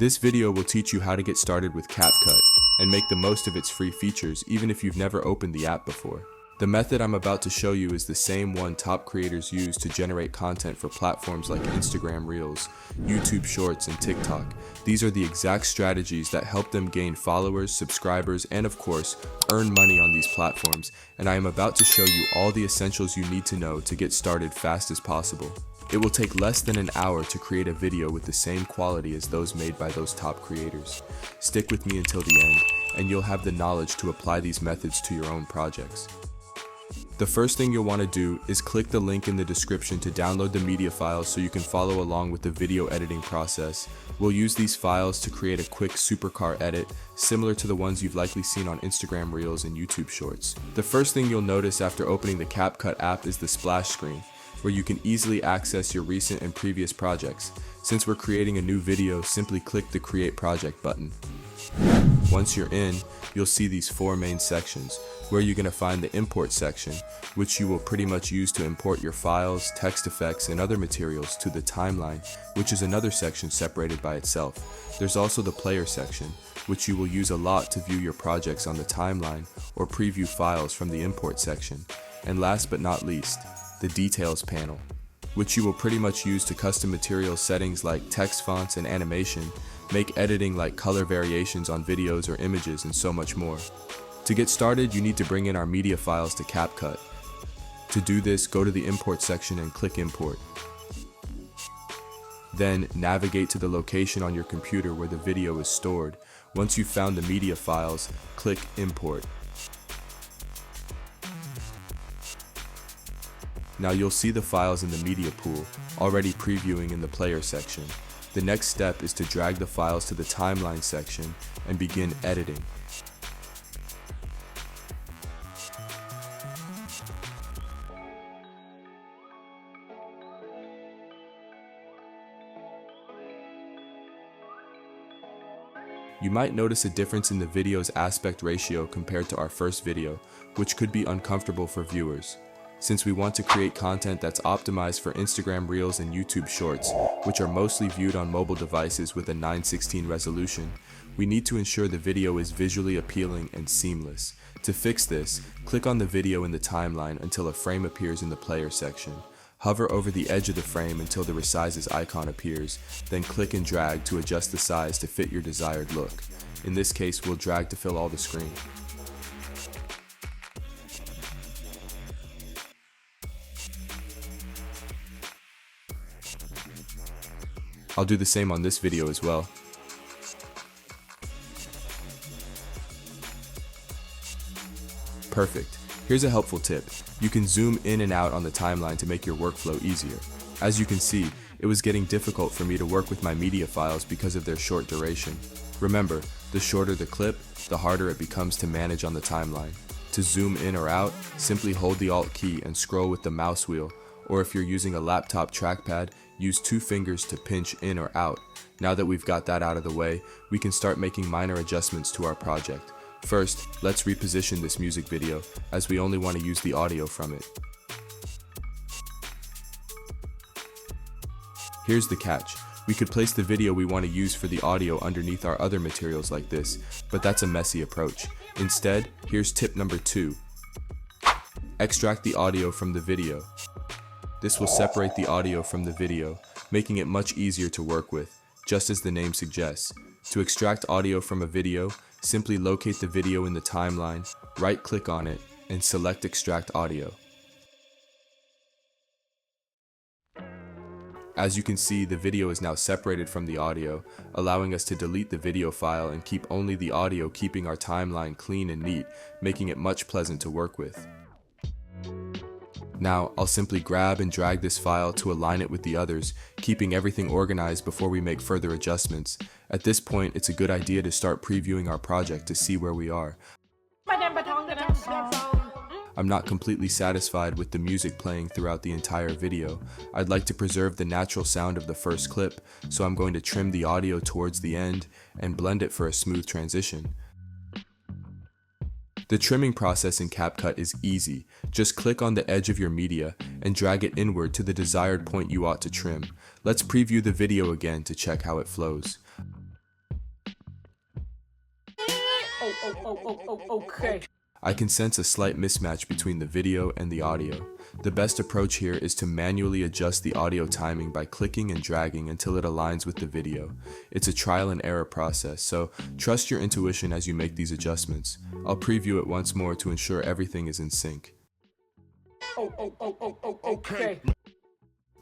This video will teach you how to get started with CapCut and make the most of its free features even if you've never opened the app before. The method I'm about to show you is the same one top creators use to generate content for platforms like Instagram Reels, YouTube Shorts, and TikTok. These are the exact strategies that help them gain followers, subscribers, and of course, earn money on these platforms, and I am about to show you all the essentials you need to know to get started fast as possible. It will take less than an hour to create a video with the same quality as those made by those top creators. Stick with me until the end, and you'll have the knowledge to apply these methods to your own projects. The first thing you'll want to do is click the link in the description to download the media files so you can follow along with the video editing process. We'll use these files to create a quick supercar edit, similar to the ones you've likely seen on Instagram Reels and YouTube Shorts. The first thing you'll notice after opening the CapCut app is the splash screen, where you can easily access your recent and previous projects. Since we're creating a new video, simply click the Create Project button. Once you're in, you'll see these four main sections, where you're going to find the Import section, which you will pretty much use to import your files, text effects, and other materials to the Timeline, which is another section separated by itself. There's also the Player section, which you will use a lot to view your projects on the Timeline or preview files from the Import section. And last but not least, the Details panel, which you will pretty much use to custom material settings like text fonts and animation, make editing like color variations on videos or images, and so much more. To get started, you need to bring in our media files to CapCut. To do this, go to the Import section and click Import. Then navigate to the location on your computer where the video is stored. Once you've found the media files, click Import. Now you'll see the files in the media pool, already previewing in the Player section. The next step is to drag the files to the Timeline section and begin editing. You might notice a difference in the video's aspect ratio compared to our first video, which could be uncomfortable for viewers. Since we want to create content that's optimized for Instagram Reels and YouTube Shorts, which are mostly viewed on mobile devices with a 9:16 resolution, we need to ensure the video is visually appealing and seamless. To fix this, click on the video in the timeline until a frame appears in the Player section. Hover over the edge of the frame until the resizes icon appears, then click and drag to adjust the size to fit your desired look. In this case, we'll drag to fill all the screen. I'll do the same on this video as well. Perfect. Here's a helpful tip. You can zoom in and out on the timeline to make your workflow easier. As you can see, it was getting difficult for me to work with my media files because of their short duration. Remember, the shorter the clip, the harder it becomes to manage on the timeline. To zoom in or out, simply hold the Alt key and scroll with the mouse wheel, or if you're using a laptop trackpad, use 2 fingers to pinch in or out. Now that we've got that out of the way, we can start making minor adjustments to our project. First, let's reposition this music video, as we only want to use the audio from it. Here's the catch. We could place the video we want to use for the audio underneath our other materials like this, but that's a messy approach. Instead, here's tip number 2. Extract the audio from the video. This will separate the audio from the video, making it much easier to work with, just as the name suggests. To extract audio from a video, simply locate the video in the timeline, right-click on it, and select Extract Audio. As you can see, the video is now separated from the audio, allowing us to delete the video file and keep only the audio, keeping our timeline clean and neat, making it much pleasant to work with. Now, I'll simply grab and drag this file to align it with the others, keeping everything organized before we make further adjustments. At this point, it's a good idea to start previewing our project to see where we are. I'm not completely satisfied with the music playing throughout the entire video. I'd like to preserve the natural sound of the first clip, so I'm going to trim the audio towards the end and blend it for a smooth transition. The trimming process in CapCut is easy. Just click on the edge of your media and drag it inward to the desired point you ought to trim. Let's preview the video again to check how it flows. Okay. I can sense a slight mismatch between the video and the audio. The best approach here is to manually adjust the audio timing by clicking and dragging until it aligns with the video. It's a trial and error process, so trust your intuition as you make these adjustments. I'll preview it once more to ensure everything is in sync. Okay.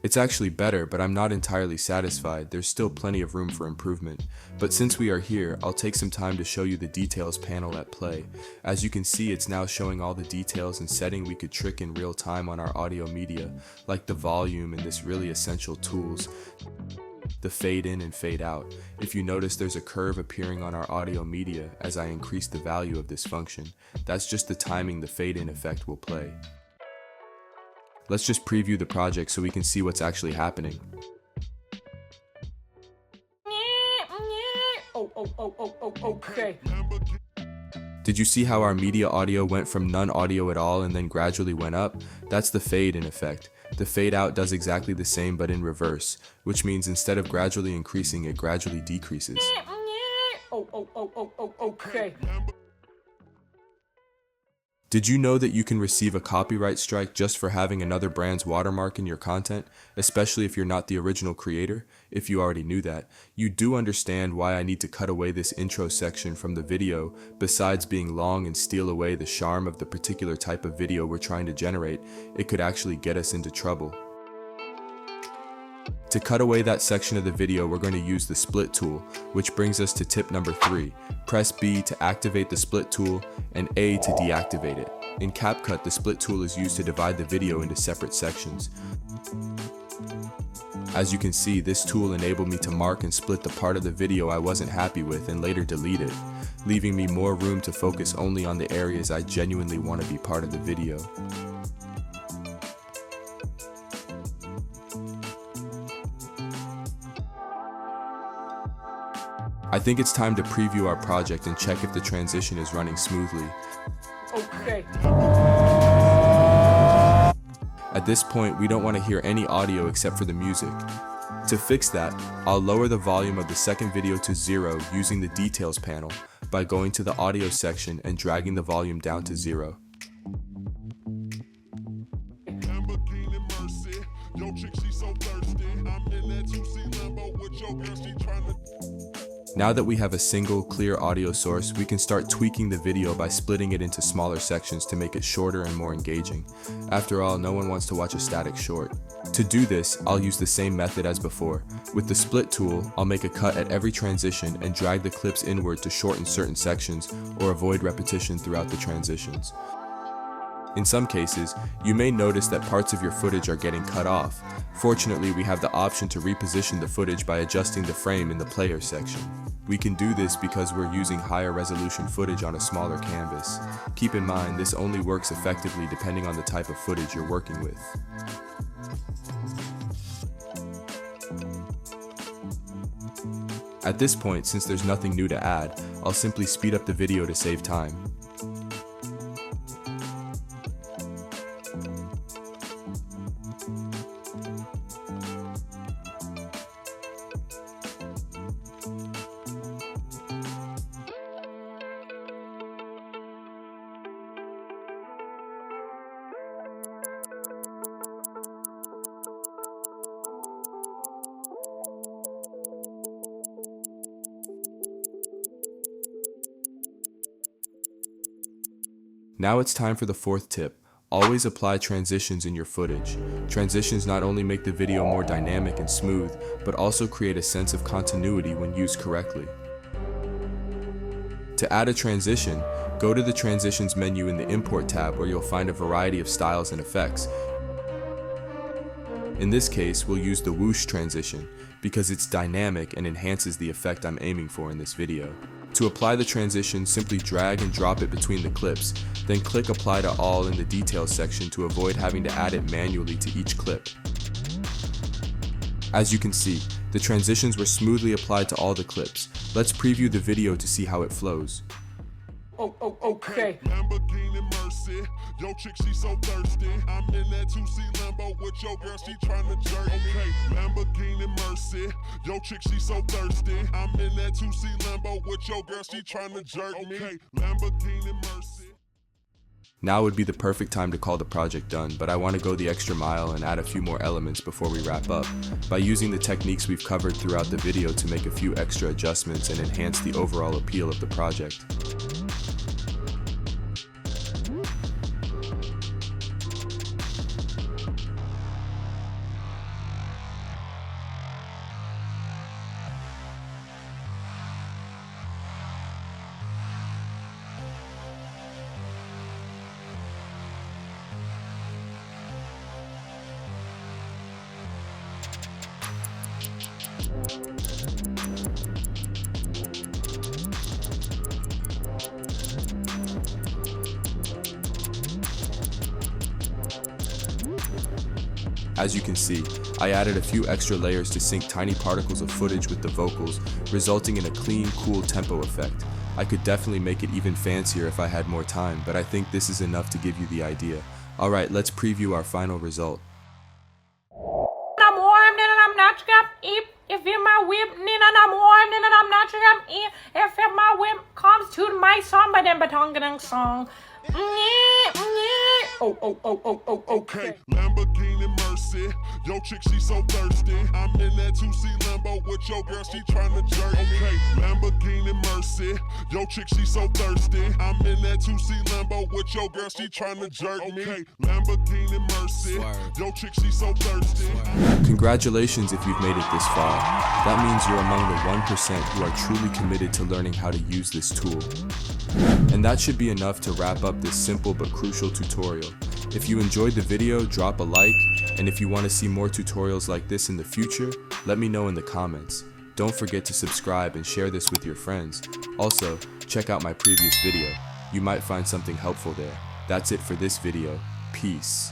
It's actually better, but I'm not entirely satisfied. There's still plenty of room for improvement. But since we are here, I'll take some time to show you the details panel at play. As you can see, it's now showing all the details and setting we could trick in real time on our audio media, like the volume and this really essential tools, the fade in and fade out. If you notice, there's a curve appearing on our audio media as I increase the value of this function. That's just the timing the fade in effect will play. Let's just preview the project so we can see what's actually happening. Okay. Did you see how our media audio went from none audio at all and then gradually went up? That's the fade in effect. The fade out does exactly the same but in reverse, which means instead of gradually increasing, it gradually decreases. Okay. Did you know that you can receive a copyright strike just for having another brand's watermark in your content, especially if you're not the original creator? If you already knew that, you do understand why I need to cut away this intro section from the video. Besides being long and steal away the charm of the particular type of video we're trying to generate, it could actually get us into trouble. To cut away that section of the video, we're going to use the split tool, which brings us to tip number 3. Press B to activate the split tool and A to deactivate it. In CapCut, the split tool is used to divide the video into separate sections. As you can see, this tool enabled me to mark and split the part of the video I wasn't happy with and later delete it, leaving me more room to focus only on the areas I genuinely want to be part of the video. I think it's time to preview our project and check if the transition is running smoothly. Okay. At this point, we don't want to hear any audio except for the music. To fix that, I'll lower the volume of the second video to 0 using the details panel by going to the audio section and dragging the volume down to 0. Now that we have a single, clear audio source, we can start tweaking the video by splitting it into smaller sections to make it shorter and more engaging. After all, no one wants to watch a static short. To do this, I'll use the same method as before. With the split tool, I'll make a cut at every transition and drag the clips inward to shorten certain sections or avoid repetition throughout the transitions. In some cases, you may notice that parts of your footage are getting cut off. Fortunately, we have the option to reposition the footage by adjusting the frame in the player section. We can do this because we're using higher resolution footage on a smaller canvas. Keep in mind, this only works effectively depending on the type of footage you're working with. At this point, since there's nothing new to add, I'll simply speed up the video to save time. Now it's time for the fourth tip. Always apply transitions in your footage. Transitions not only make the video more dynamic and smooth, but also create a sense of continuity when used correctly. To add a transition, go to the Transitions menu in the Import tab where you'll find a variety of styles and effects. In this case, we'll use the whoosh transition because it's dynamic and enhances the effect I'm aiming for in this video. To apply the transition, simply drag and drop it between the clips, then click Apply to All in the Details section to avoid having to add it manually to each clip. As you can see, the transitions were smoothly applied to all the clips. Let's preview the video to see how it flows. Okay. Mercy. Yo chick, she so thirsty. I'm in that 2C Lambo with your girl, she tryna jerk me. Okay, Lamborghini Mercy. Yo chick, she so thirsty. I'm in that 2C Lambo with your girl, she tryna jerk me. Okay, Lamborghini Mercy. Now would be the perfect time to call the project done, but I want to go the extra mile and add a few more elements before we wrap up, by using the techniques we've covered throughout the video to make a few extra adjustments and enhance the overall appeal of the project. As you can see, I added a few extra layers to sync tiny particles of footage with the vocals, resulting in a clean, cool tempo effect. I could definitely make it even fancier if I had more time, but I think this is enough to give you the idea. Alright, let's preview our final result. I'm warm, then I'm not if in my whip, then I'm warm, then I'm not if in my whip comes to my song, but then batongadang song. Okay, Lamborghini Mercy. Yo chick, she so thirsty. I'm in that 2C Lambo with your girl, she tryna jerk me. Okay, Lamborghini Mercy. Yo chick, she so thirsty. I'm in that 2C Lambo with your girl, she tryna jerk me. Okay, Lamborghini Mercy. Yo chick, she so thirsty. Congratulations if you've made it this far. That means you're among the 1% who are truly committed to learning how to use this tool. And that should be enough to wrap up this simple but crucial tutorial. If you enjoyed the video, drop a like, and if you want to see more tutorials like this in the future, let me know in the comments. Don't forget to subscribe and share this with your friends. Also, check out my previous video. You might find something helpful there. That's it for this video. Peace.